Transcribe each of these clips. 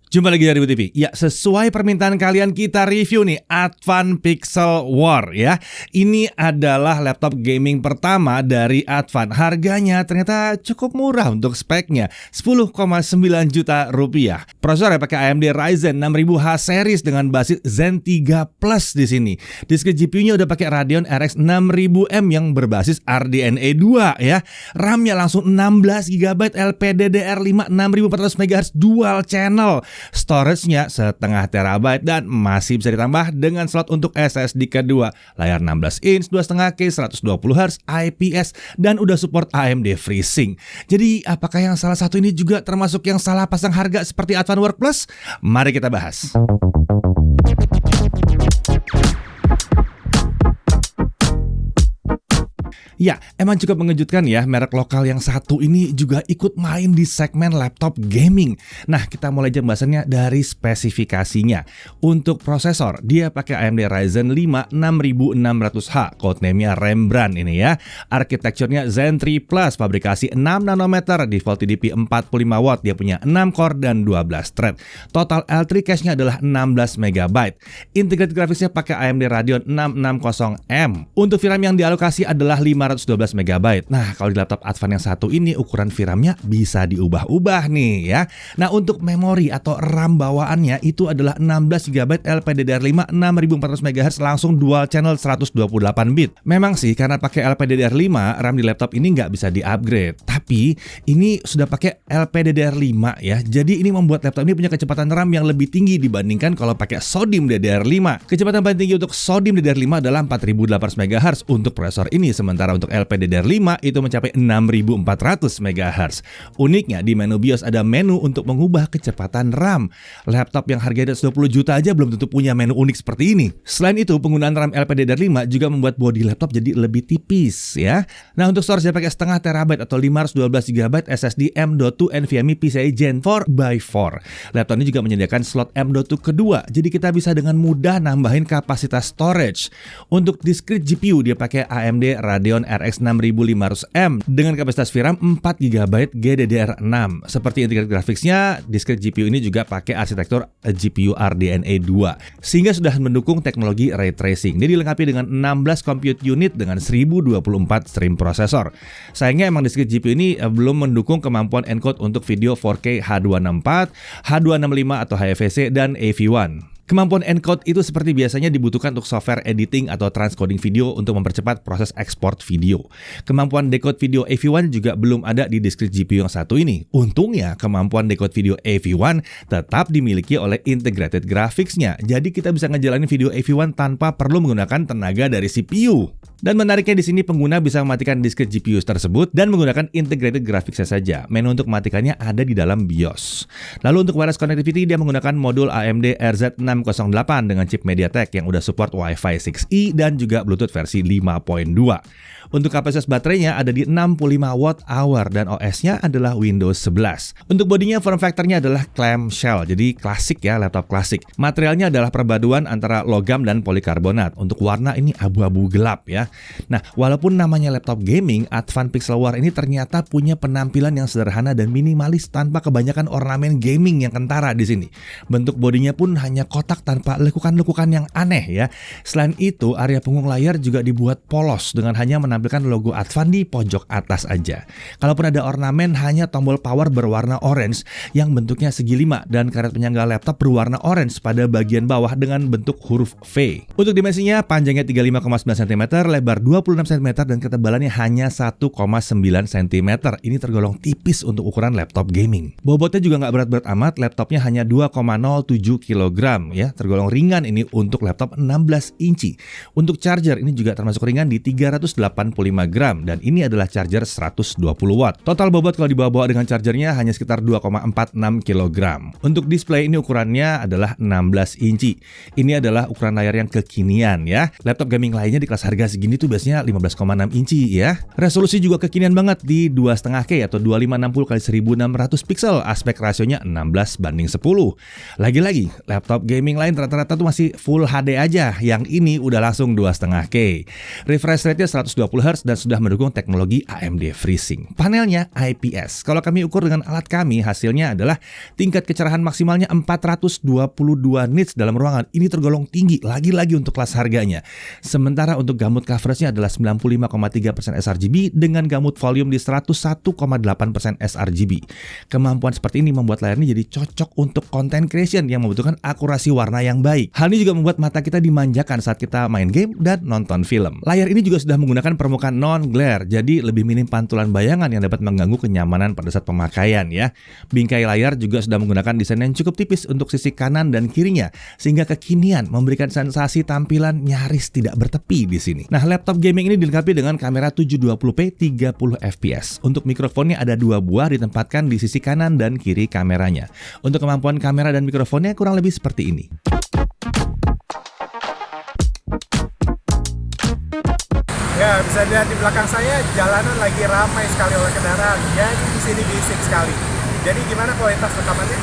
Jumpa lagi dari TV. Ya, sesuai permintaan kalian kita review nih Advan Pixel War ya. Ini adalah laptop gaming pertama dari Advan. Harganya ternyata cukup murah untuk speknya, 10,9 juta rupiah. Prosesornya pakai AMD Ryzen 6000H series dengan basis Zen 3 Plus di sini. Disk GPU-nya udah pakai Radeon RX 6000M yang berbasis RDNA 2 ya. RAM-nya langsung 16GB LPDDR5 6400MHz dual channel. Storage-nya setengah terabyte dan masih bisa ditambah dengan slot untuk SSD kedua. Layar 16 inch, 2,5K, 120Hz, IPS, dan udah support AMD FreeSync. Jadi apakah yang salah satu ini juga termasuk yang salah pasang harga seperti Advan Work Plus? Mari kita bahas. Ya, emang cukup mengejutkan ya, merek lokal yang satu ini juga ikut main di segmen laptop gaming. Nah, kita mulai pembahasannya dari spesifikasinya. Untuk prosesor, dia pakai AMD Ryzen 5 6600H, codename-nya Rembrandt ini ya. Arsitekturnya Zen 3 Plus, fabrikasi 6 nanometer, default TDP 45 watt, dia punya 6 core dan 12 thread. Total L3 cache-nya adalah 16 MB. Integrated grafisnya pakai AMD Radeon 660M. Untuk VRAM yang dialokasi adalah 512 MB. Nah, kalau di laptop Advan yang satu ini ukuran VRAM-nya bisa diubah-ubah nih ya. Nah, untuk memori atau RAM bawaannya itu adalah 16GB LPDDR5 6400MHz langsung dual channel 128 bit. Memang sih karena pakai LPDDR5, RAM di laptop ini nggak bisa di-upgrade. Tapi ini sudah pakai LPDDR5 ya. Jadi ini membuat laptop ini punya kecepatan RAM yang lebih tinggi dibandingkan kalau pakai SODIMM DDR5. Kecepatan paling tinggi untuk SODIMM DDR5 adalah 4800MHz untuk prosesor ini, sementara untuk LPDDR5 itu mencapai 6400 MHz. Uniknya di menu BIOS ada menu untuk mengubah kecepatan RAM. Laptop yang harganya 20 juta aja belum tentu punya menu unik seperti ini. Selain itu, penggunaan RAM LPDDR5 juga membuat bodi laptop jadi lebih tipis ya. Nah, untuk storage dia pakai setengah terabyte atau 512GB SSD M.2 NVMe PCIe Gen 4x4. Laptop ini juga menyediakan slot M.2 kedua, jadi kita bisa dengan mudah nambahin kapasitas storage. Untuk discrete GPU dia pakai AMD Radeon RX 6500M dengan kapasitas VRAM 4GB GDDR6. Seperti integrated graphics-nya, discrete GPU ini juga pakai arsitektur GPU RDNA 2 sehingga sudah mendukung teknologi ray tracing. Dia dilengkapi dengan 16 compute unit dengan 1024 stream prosesor. Sayangnya emang discrete GPU ini belum mendukung kemampuan encode untuk video 4K H264, H265 atau HEVC dan AV1. Kemampuan encode itu seperti biasanya dibutuhkan untuk software editing atau transcoding video untuk mempercepat proses ekspor video. Kemampuan decode video AV1 juga belum ada di discrete GPU yang satu ini. Untungnya, kemampuan decode video AV1 tetap dimiliki oleh integrated graphics-nya. Jadi kita bisa ngejalanin video AV1 tanpa perlu menggunakan tenaga dari CPU. Dan menariknya di sini pengguna bisa mematikan discrete GPU tersebut dan menggunakan integrated graphics saja. Menu untuk mematikannya ada di dalam BIOS. Lalu untuk wireless connectivity dia menggunakan modul AMD RZ608 dengan chip MediaTek yang udah support Wi-Fi 6E dan juga Bluetooth versi 5.2. Untuk kapasitas baterainya ada di 65 Wh dan OS-nya adalah Windows 11. Untuk bodinya form factor-nya adalah clamshell, jadi klasik ya, laptop klasik. Materialnya adalah perpaduan antara logam dan polikarbonat. Untuk warna ini abu-abu gelap ya. Nah, walaupun namanya laptop gaming, Advan Pixel War ini ternyata punya penampilan yang sederhana dan minimalis tanpa kebanyakan ornamen gaming yang kentara di sini. Bentuk bodinya pun hanya kotak tanpa lekukan-lekukan yang aneh ya. Selain itu, area punggung layar juga dibuat polos dengan hanya menampilkan logo Advan di pojok atas aja. Kalaupun ada ornamen, hanya tombol power berwarna orange yang bentuknya segi 5 dan karet penyangga laptop berwarna orange pada bagian bawah dengan bentuk huruf V. Untuk dimensinya, panjangnya 35,9 cm, lebar 26 cm dan ketebalannya hanya 1,9 cm. Ini tergolong tipis untuk ukuran laptop gaming. Bobotnya juga nggak berat-berat amat, laptopnya hanya 2,07 kg ya, tergolong ringan ini untuk laptop 16 inci. Untuk charger ini juga termasuk ringan di 385 gram dan ini adalah charger 120 watt. Total bobot kalau dibawa-bawa dengan chargernya hanya sekitar 2,46 kg. Untuk display ini ukurannya adalah 16 inci. Ini adalah ukuran layar yang kekinian ya. Laptop gaming lainnya di kelas harga segini ini tuh biasanya 15,6 inci ya. Resolusi juga kekinian banget di 2,5K atau 2560x1600 pixel, aspek rasionya 16:10. Lagi-lagi, laptop gaming lain rata-rata tuh masih Full HD aja, yang ini udah langsung 2,5K. Refresh rate-nya 120Hz dan sudah mendukung teknologi AMD FreeSync. Panelnya IPS. Kalau kami ukur dengan alat kami, hasilnya adalah tingkat kecerahan maksimalnya 422 nits dalam ruangan. Ini tergolong tinggi, lagi-lagi untuk kelas harganya. Sementara untuk gamut coverage-nya adalah 95,3% sRGB dengan gamut volume di 101,8% sRGB. Kemampuan seperti ini membuat layar ini jadi cocok untuk content creation yang membutuhkan akurasi warna yang baik. Hal ini juga membuat mata kita dimanjakan saat kita main game dan nonton film. Layar ini juga sudah menggunakan permukaan non-glare, jadi lebih minim pantulan bayangan yang dapat mengganggu kenyamanan pada saat pemakaian ya. Bingkai layar juga sudah menggunakan desain yang cukup tipis untuk sisi kanan dan kirinya, sehingga kekinian memberikan sensasi tampilan nyaris tidak bertepi di sini. Nah, laptop gaming ini dilengkapi dengan kamera 720p 30fps. Untuk mikrofonnya ada 2 buah ditempatkan di sisi kanan dan kiri kameranya. Untuk kemampuan kamera dan mikrofonnya kurang lebih seperti ini. Ya, bisa dilihat di belakang saya jalanan lagi ramai sekali oleh kendaraan. Jadi di sini bising sekali. Jadi gimana kualitas rekamannya?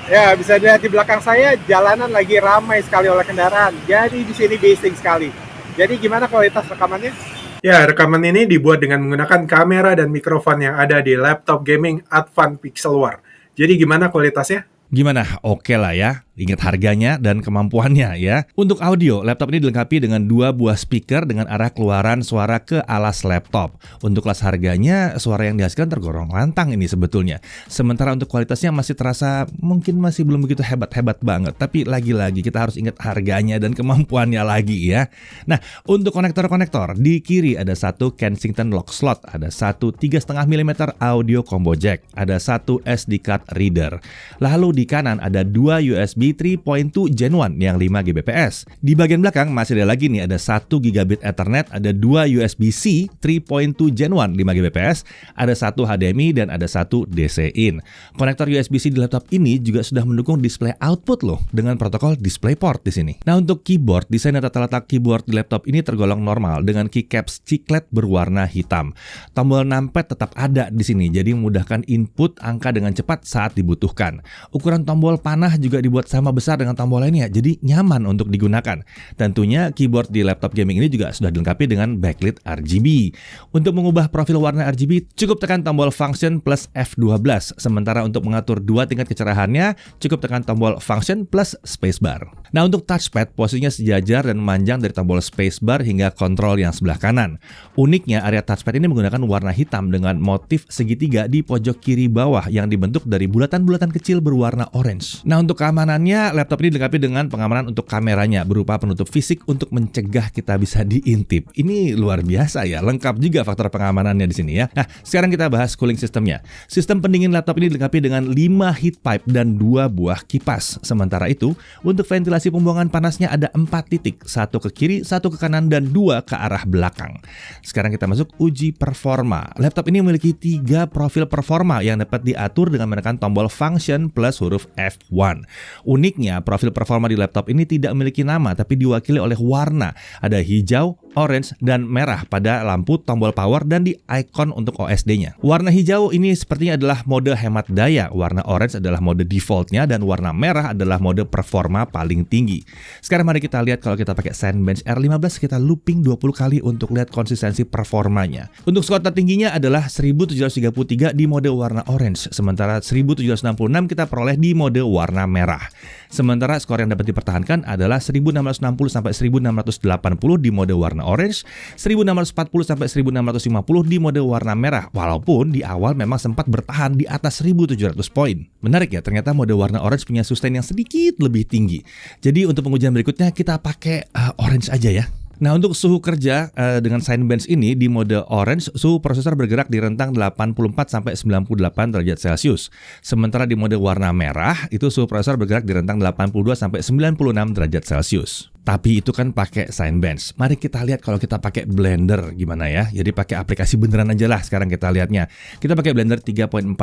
Ya, bisa dilihat di belakang saya jalanan lagi ramai sekali oleh kendaraan. Jadi di sini bising sekali. Jadi gimana kualitas rekamannya? Ya, rekaman ini dibuat dengan menggunakan kamera dan mikrofon yang ada di laptop gaming Advan Pixelwar. Jadi gimana kualitasnya? Gimana? Oke lah ya. Ingat harganya dan kemampuannya ya. Untuk audio, laptop ini dilengkapi dengan 2 buah speaker dengan arah keluaran suara ke alas laptop. Untuk kelas harganya, suara yang dihasilkan tergolong lantang ini sebetulnya. Sementara untuk kualitasnya masih terasa mungkin masih belum begitu hebat-hebat banget. Tapi lagi-lagi kita harus ingat harganya dan kemampuannya lagi ya. Nah, untuk konektor-konektor, di kiri ada satu Kensington lock slot, ada satu 3,5 mm audio combo jack, ada satu SD card reader. Lalu di kanan ada 2 USB 3.2 Gen 1 yang 5 Gbps. Di bagian belakang masih ada lagi nih, ada 1 Gigabit Ethernet, ada 2 USB-C 3.2 Gen 1 5 Gbps, ada 1 HDMI dan ada 1 DC in. Konektor USB-C di laptop ini juga sudah mendukung display output loh dengan protokol DisplayPort di sini. Nah, untuk keyboard, desain dan tata letak keyboard di laptop ini tergolong normal dengan keycaps chiclet berwarna hitam. Tombol numpad tetap ada di sini, jadi memudahkan input angka dengan cepat saat dibutuhkan. Ukuran tombol panah juga dibuat sama besar dengan tombol lainnya, jadi nyaman untuk digunakan. Tentunya keyboard di laptop gaming ini juga sudah dilengkapi dengan backlit RGB. Untuk mengubah profil warna RGB, cukup tekan tombol function plus F12. Sementara untuk mengatur 2 tingkat kecerahannya, cukup tekan tombol function plus spacebar. Nah, untuk touchpad, posisinya sejajar dan memanjang dari tombol spacebar hingga kontrol yang sebelah kanan. Uniknya, area touchpad ini menggunakan warna hitam dengan motif segitiga di pojok kiri bawah yang dibentuk dari bulatan-bulatan kecil berwarna orange. Nah, untuk keamanannya, laptop ini dilengkapi dengan pengamanan untuk kameranya berupa penutup fisik untuk mencegah kita bisa diintip. Ini luar biasa ya, lengkap juga faktor pengamanannya di sini ya. Nah, sekarang kita bahas cooling systemnya. Sistem pendingin laptop ini dilengkapi dengan 5 heat pipe dan 2 buah kipas. Sementara itu, untuk ventilasi pembuangan panasnya ada 4 titik, 1 ke kiri, 1 ke kanan, dan 2 ke arah belakang. Sekarang kita masuk uji performa. Laptop ini memiliki 3 profil performa yang dapat diatur dengan menekan tombol function plus huruf F1. Uniknya, profil performa di laptop ini tidak memiliki nama, tapi diwakili oleh warna. Ada hijau, orange, dan merah pada lampu tombol power dan di icon untuk OSD-nya. Warna hijau ini sepertinya adalah mode hemat daya, warna orange adalah mode defaultnya, dan warna merah adalah mode performa paling tinggi. Sekarang mari kita lihat kalau kita pakai Cinebench R15, kita looping 20 kali untuk lihat konsistensi performanya. Untuk skor tertingginya adalah 1733 di mode warna orange, sementara 1766 kita peroleh di mode warna merah. Sementara skor yang dapat dipertahankan adalah 1660 sampai 1680 di mode warna orange, 1640 sampai 1650 di mode warna merah, walaupun di awal memang sempat bertahan di atas 1700 poin. Menarik ya, ternyata mode warna orange punya sustain yang sedikit lebih tinggi. Jadi untuk pengujian berikutnya kita pakai orange aja ya. Nah, untuk suhu kerja dengan Cinebench ini di mode orange, suhu prosesor bergerak di rentang 84 sampai 98 derajat Celcius. Sementara di mode warna merah, itu suhu prosesor bergerak di rentang 82 sampai 96 derajat Celcius. Tapi itu kan pakai Cinebench. Mari kita lihat kalau kita pakai Blender gimana ya. Jadi pakai aplikasi beneran aja lah sekarang kita lihatnya. Kita pakai Blender 3.4.1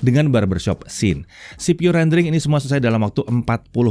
dengan barbershop scene. CPU rendering ini semua selesai dalam waktu 40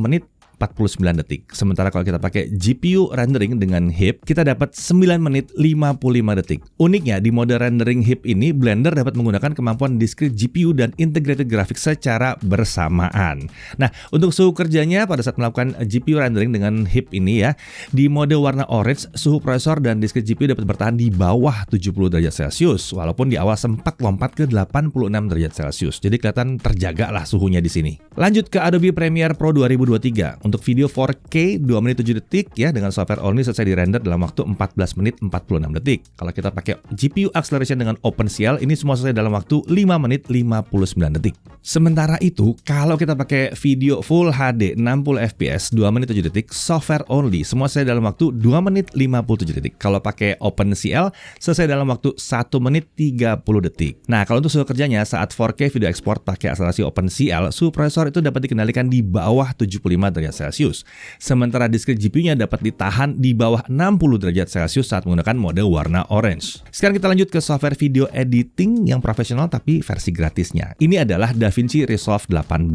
menit 49 detik. Sementara kalau kita pakai GPU rendering dengan HIP, kita dapat 9 menit 55 detik. Uniknya, di mode rendering HIP ini, Blender dapat menggunakan kemampuan discrete GPU dan integrated graphics secara bersamaan. Nah, untuk suhu kerjanya pada saat melakukan GPU rendering dengan HIP ini ya, di mode warna orange, suhu prosesor dan discrete GPU dapat bertahan di bawah 70 derajat Celcius, walaupun di awal sempat lompat ke 86 derajat Celcius. Jadi kelihatan terjaga lah suhunya di sini. Lanjut ke Adobe Premiere Pro 2023. Untuk video 4K 2 menit 7 detik ya, dengan software only selesai dirender dalam waktu 14 menit 46 detik. Kalau kita pakai GPU acceleration dengan OpenCL, ini semua selesai dalam waktu 5 menit 59 detik. Sementara itu, kalau kita pakai video Full HD 60 fps 2 menit 7 detik, software only, semua selesai dalam waktu 2 menit 57 detik. Kalau pakai OpenCL, selesai dalam waktu 1 menit 30 detik. Nah, kalau untuk suhu kerjanya, saat 4K video export pakai akselerasi OpenCL, suhu prosesor itu dapat dikendalikan di bawah 75 derajat Celcius. Sementara discrete GPU-nya dapat ditahan di bawah 60 derajat Celcius saat menggunakan mode warna orange. Sekarang kita lanjut ke software video editing yang profesional tapi versi gratisnya. Ini adalah DaVinci Resolve 18.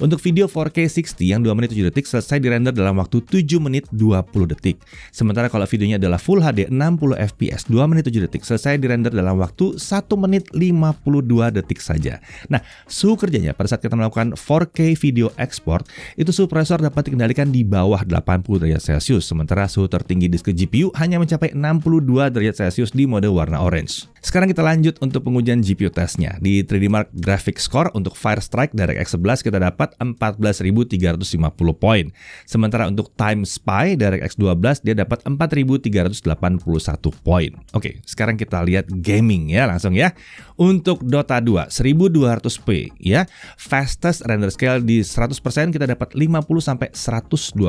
Untuk video 4K 60 yang 2 menit 7 detik selesai dirender dalam waktu 7 menit 20 detik. Sementara kalau videonya adalah Full HD 60 fps 2 menit 7 detik selesai dirender dalam waktu 1 menit 52 detik saja. Nah, suhu kerjanya pada saat kita melakukan 4K video export, itu suhu prosesor dapat dikendalikan di bawah 80 derajat Celcius, sementara suhu tertinggi disk GPU hanya mencapai 62 derajat Celcius di mode warna orange. Sekarang kita lanjut untuk pengujian GPU testnya. Di 3D Mark Graphics Score untuk Firestrike DirectX 11 kita dapat 14.350 poin. Sementara untuk Time Spy DirectX 12 dia dapat 4.381 poin. Oke, sekarang kita lihat gaming ya langsung ya. Untuk Dota 2 1200p ya, fastest render scale di 100% kita dapat 50 sampai 120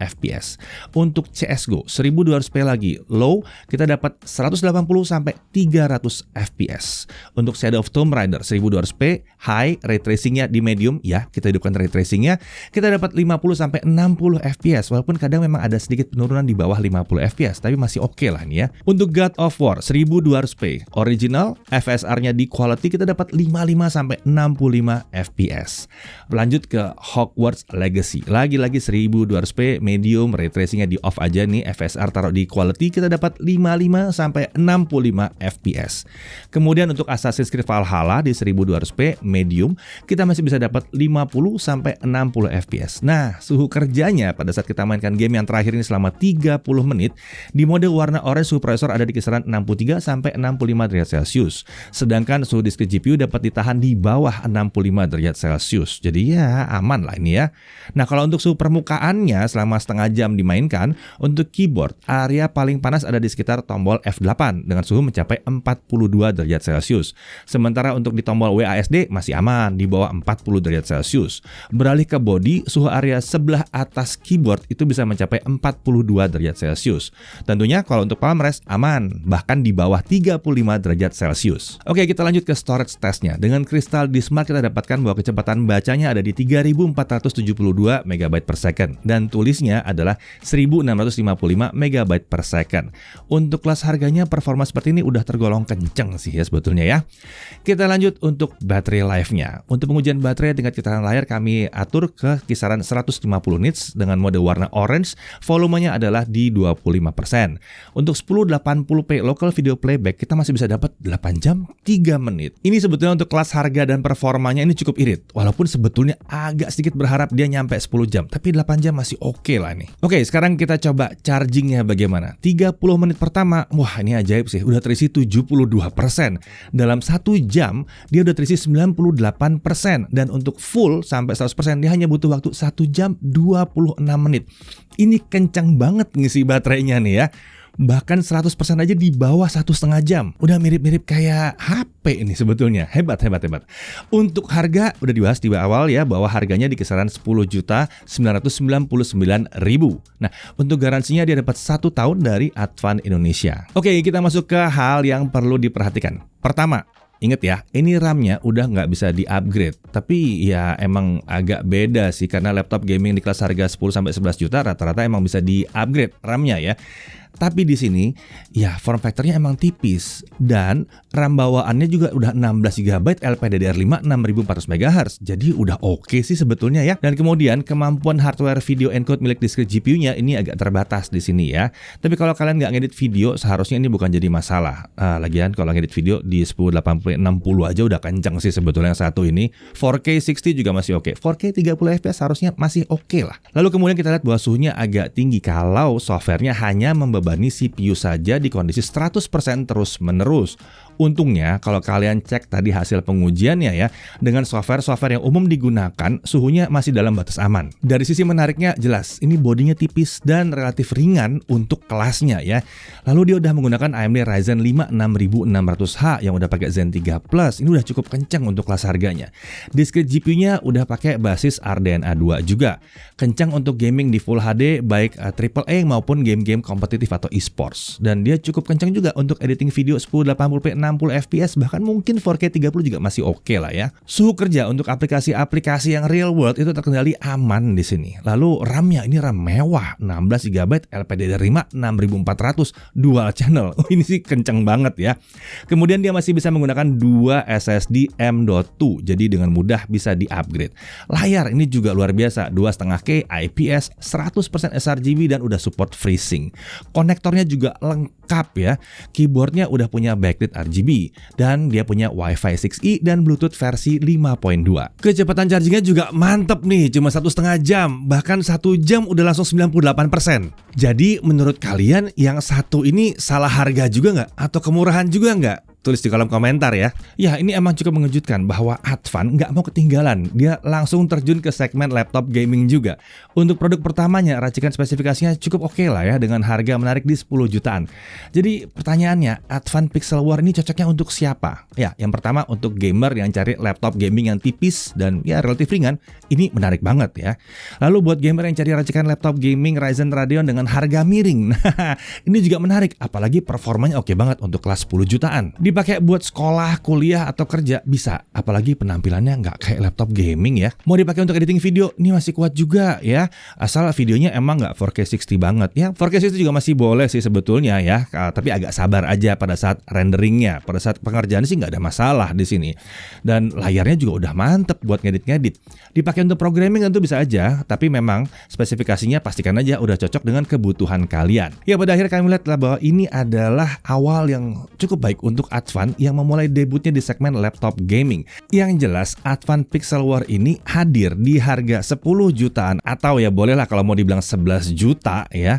fps. Untuk CS:GO 1200p lagi low kita dapat 180 sampai 300 fps. Untuk Shadow of Tomb Raider 1200p high, ray tracingnya di medium ya, kita hidupkan ray tracingnya, kita dapat 50 sampai 60 fps, walaupun kadang memang ada sedikit penurunan di bawah 50 fps, tapi masih oke lah nih ya. Untuk God of War 1200p original, FSR-nya di quality kita dapat 55 sampai 65 fps. Lanjut ke Hogwarts Legacy, lagi-lagi 1200p medium, ray tracingnya di off aja nih, FSR taruh di quality kita dapat 55 sampai 65 fps. Kemudian untuk Assassin's Creed Valhalla di 1200p medium, kita masih bisa dapat 50 sampai 60 fps. Nah, suhu kerjanya pada saat kita mainkan game yang terakhir ini selama 30 menit, di mode warna orange suhu prosesor ada di kisaran 63 sampai 65 derajat Celcius. Sedangkan suhu disk GPU dapat ditahan di bawah 65 derajat Celcius. Jadi ya aman lah ini ya. Nah, kalau untuk suhu permukaannya selama setengah jam dimainkan, untuk keyboard area paling panas ada di sekitar tombol F8 dengan suhu mencapai 42 derajat Celcius. Sementara untuk di tombol WASD masih aman di bawah 40 derajat Celcius. Beralih ke body, suhu area sebelah atas keyboard itu bisa mencapai 42 derajat Celcius. Tentunya kalau untuk palm rest aman, bahkan di bawah 35 derajat Celcius. Oke, kita lanjut ke storage testnya. Dengan Crystal Disk Mark kita dapatkan bahwa kecepatan bacanya ada di 3472 MB per second dan tulisnya adalah 1655 MB per second. Untuk kelas harganya performa seperti ini udah tergolong kenceng sih ya sebetulnya ya. Kita lanjut untuk baterai life-nya. Untuk pengujian baterai tingkat keterangan layar kami atur ke kisaran 150 nits dengan mode warna orange, volumenya adalah di 25%. Untuk 1080p local video playback kita masih bisa dapat 8 jam 3 menit. Ini sebetulnya untuk kelas harga dan performanya ini cukup irit. Walaupun sebetulnya agak sedikit berharap dia nyampe 10 jam, tapi 8 jam masih oke lah nih. Oke, sekarang kita coba chargingnya bagaimana. 30 menit pertama, wah ini ajaib sih, udah terisi 72%. Dalam 1 jam dia udah terisi 98%, dan untuk full sampai 100% dia hanya butuh waktu 1 jam 26 menit. Ini kencang banget ngisi baterainya nih ya. Bahkan 100% aja di bawah 1,5 jam. Udah mirip-mirip kayak HP ini sebetulnya. Hebat. Untuk harga udah dibahas di awal ya, bahwa harganya di kisaran 10.999.000. Nah, untuk garansinya dia dapat 1 tahun dari Advan Indonesia. Oke, kita masuk ke hal yang perlu diperhatikan. Pertama, ingat ya, ini RAM-nya udah nggak bisa di-upgrade. Tapi ya emang agak beda sih, karena laptop gaming di kelas harga 10-11 juta rata-rata emang bisa di-upgrade RAM-nya ya. Tapi di sini ya form factor-nya emang tipis dan RAM bawaannya juga udah 16 GB LPDDR5 6400 MHz. Jadi udah oke sih sebetulnya ya. Dan kemudian kemampuan hardware video encode milik discrete GPU-nya ini agak terbatas di sini ya. Tapi kalau kalian nggak ngedit video seharusnya ini bukan jadi masalah. Lagian kalau ngedit video di 1080 60 aja udah kenceng sih sebetulnya yang satu ini. 4K 60 juga masih oke. 4K 30 fps harusnya masih oke lah. Lalu kemudian kita lihat bahwa suhunya agak tinggi kalau softwarenya hanya membebani CPU saja di kondisi 100% terus-menerus. Untungnya kalau kalian cek tadi hasil pengujiannya ya, dengan software-software yang umum digunakan, suhunya masih dalam batas aman. Dari sisi menariknya jelas, ini bodinya tipis dan relatif ringan untuk kelasnya ya. Lalu dia udah menggunakan AMD Ryzen 5 6600H yang udah pakai Zen 3 Plus. Ini udah cukup kencang untuk kelas harganya. Discrete GPU-nya udah pakai basis RDNA 2 juga. Kencang untuk gaming di Full HD baik AAA maupun game-game kompetitif atau e-sports. Dan dia cukup kencang juga untuk editing video 1080p 60 fps, bahkan mungkin 4K 30 juga masih oke lah ya. Suhu kerja untuk aplikasi-aplikasi yang real world itu terkendali aman di sini. Lalu RAM-nya ini RAM mewah, 16 GB LPDDR5 6400 dual channel. Ini sih kenceng banget ya. Kemudian dia masih bisa menggunakan 2 SSD M.2, jadi dengan mudah bisa di-upgrade. Layar ini juga luar biasa, 2,5K IPS 100% sRGB dan udah support FreeSync. Konektornya juga lengkap ya. Keyboardnya udah punya backlit RGB dan dia punya Wi-Fi 6E dan Bluetooth versi 5.2. Kecepatan chargingnya juga mantep nih, cuma 1,5 jam, bahkan 1 jam udah langsung 98%. Jadi menurut kalian yang satu ini salah harga juga nggak? Atau kemurahan juga nggak? Tulis di kolom komentar ya. Ya, ini emang cukup mengejutkan bahwa Advan nggak mau ketinggalan. Dia langsung terjun ke segmen laptop gaming juga. Untuk produk pertamanya, racikan spesifikasinya cukup oke lah ya, dengan harga menarik di 10 jutaan. Jadi pertanyaannya, Advan Pixel War ini cocoknya untuk siapa? Ya, yang pertama untuk gamer yang cari laptop gaming yang tipis dan ya relatif ringan, ini menarik banget ya. Lalu buat gamer yang cari racikan laptop gaming Ryzen Radeon dengan harga miring, nah ini juga menarik, apalagi performanya oke banget untuk kelas 10 jutaan. Dipakai buat sekolah, kuliah, atau kerja bisa. Apalagi penampilannya nggak kayak laptop gaming ya. Mau dipakai untuk editing video, ini masih kuat juga ya. Asal videonya emang nggak 4K 60 banget ya. 4K 60 juga masih boleh sih sebetulnya ya. Tapi agak sabar aja pada saat renderingnya. Pada saat pengerjaan sih nggak ada masalah di sini. Dan layarnya juga udah mantep buat ngedit-ngedit. Dipakai untuk programming tentu bisa aja. Tapi memang spesifikasinya pastikan aja udah cocok dengan kebutuhan kalian. Ya, pada akhirnya kami lihat bahwa ini adalah awal yang cukup baik untuk Advan yang memulai debutnya di segmen laptop gaming. Yang jelas Advan Pixel War ini hadir di harga 10 jutaan atau ya bolehlah kalau mau dibilang 11 juta ya.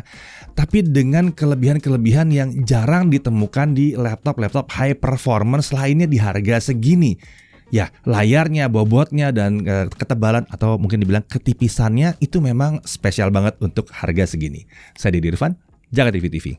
Tapi dengan kelebihan-kelebihan yang jarang ditemukan di laptop-laptop high performance lainnya di harga segini. Ya, layarnya, bobotnya, dan ketebalan atau mungkin dibilang ketipisannya itu memang spesial banget untuk harga segini. Saya Didi Irfan, Jaga TV TV.